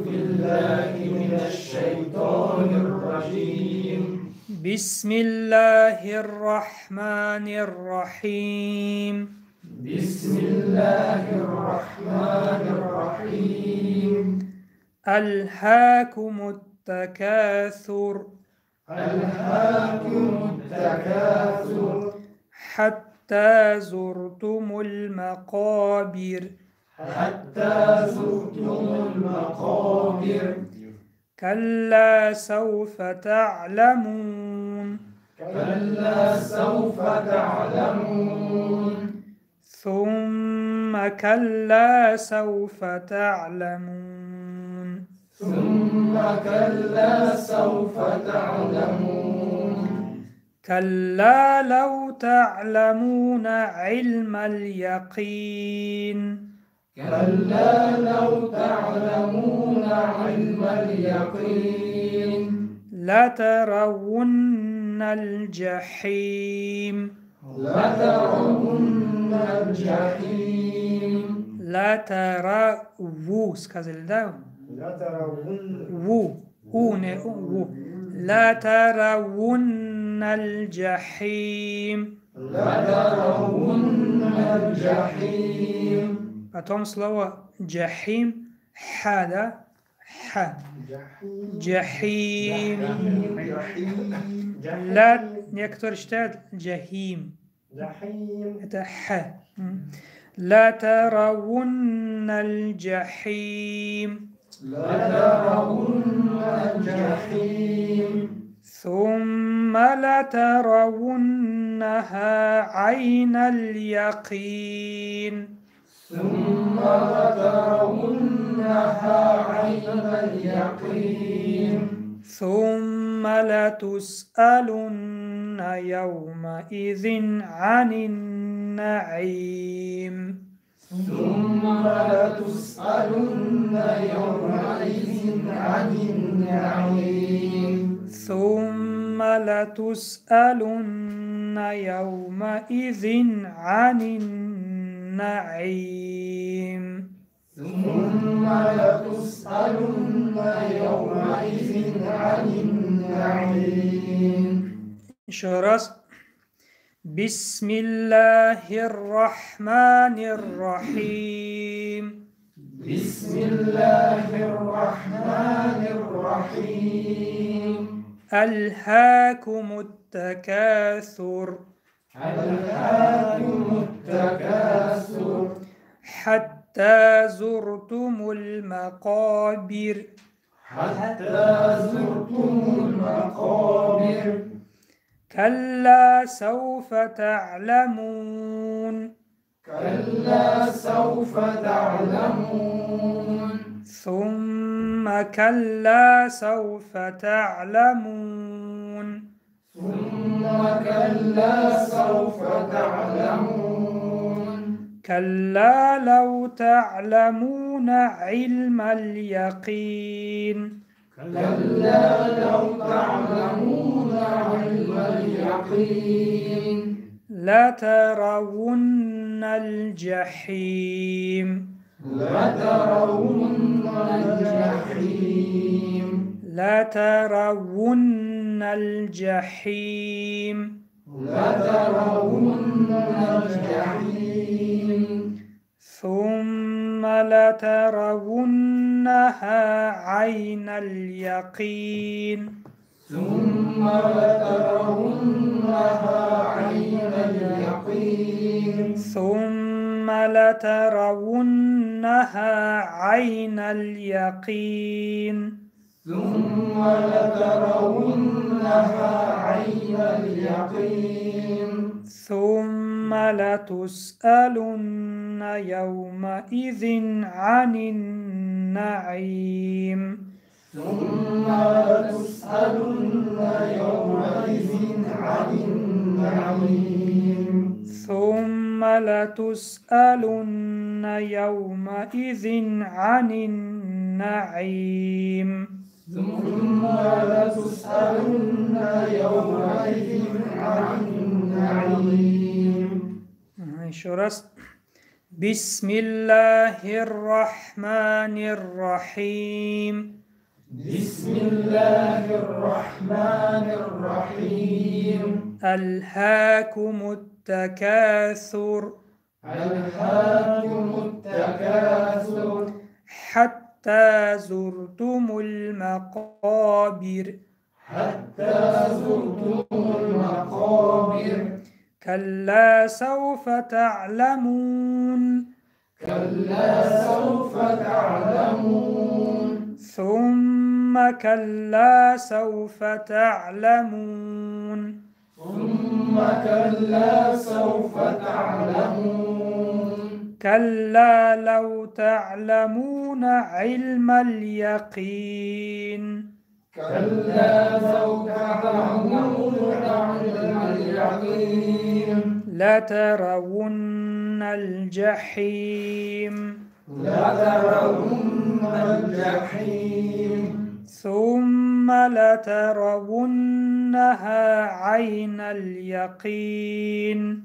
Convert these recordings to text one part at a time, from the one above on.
بالله من الشيطان الرجيم. بسم الله الرحمن الرحيم. بسم الله الرحمن الرحيم. ألهاكم التكاثر. ألهاكم التكاثر. حتى زرتم المقابر. حتى زرتم المقابر. كلا سوف تعلمون. كلا سوف تعلمون. ثم كلا سوف تعلمون. ثم كلا سوف تعلمون. كلا لو تعلمون علم اليقين. كلا لو تعلمون علم اليقين. لترون الجحيم. لترون الجحيم. لتروا لترون الجحيم. لترون الجحيم. потом слово جحيم حدا جحيم. لا некоторые считают جحيم это ح. لترون الجحيم. لترون الجحيم. ثم لترونها عين اليقين. ثم لترونها عين اليقين. ثم لتسألن يومئذ عن النعيم. ثم لتسألن يومئذ عن النعيم. ثم لتسألن يومئذ عن النعيم. ثم لتسألن يومئذ عن النعيم. еще раз. بسم الله الرحمن الرحيم. بسم الله الرحمن الرحيم. ألهاكم التكاثر. ألهاكم التكاثر. حتى زرتم المقابر. حتى زرتم المقابر. كلا سوف تعلمون. كلا سوف تعلمون. ثم كلا سوف تعلمون. ثم كلا سوف تعلمون. كلا لو تعلمون علم اليقين. كلا لو تعلمون علم اليقين. لترون الجحيم. لترون الجحيم. لترون الجحيم. لترون الجحيم. ثم لترونها عين اليقين. ثم لترونها عين اليقين. ثم لترونها عين اليقين. ثم لترونها عين اليقين. ثم لتسألن يومئذ عن النعيم. ثم لتسألن يومئذ عن النعيم. ثم لتسألن يومئذ عن النعيم. ثم لتسألن يومئذ عن النعيم. еще раз. بسم الله الرحمن الرحيم بسم الله الرحمن الرحيم ألهاكم التكاثر ألهاكم التكاثر حتى زرتم المقابر حتى زرتم المقابر كلا سوف تعلمون كلا سوف تعلمون ثم كلا سوف تعلمون ثم كلا سوف تعلمون كلا لو تعلمون علم اليقين كلا لو تعلمون علم اليقين لترون الجحيم لترون الجحيم ثم لترونها عين اليقين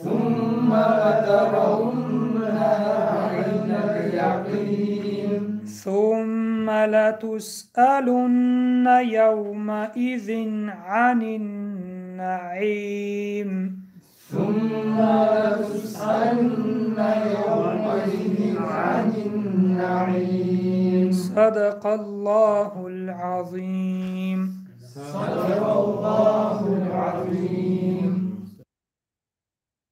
ثم لترونها عين اليقين ثم لتسألن يومئذ عن النعيم ثم لتسألن يومئذ عن النعيم صدق الله العظيم صدق الله العظيم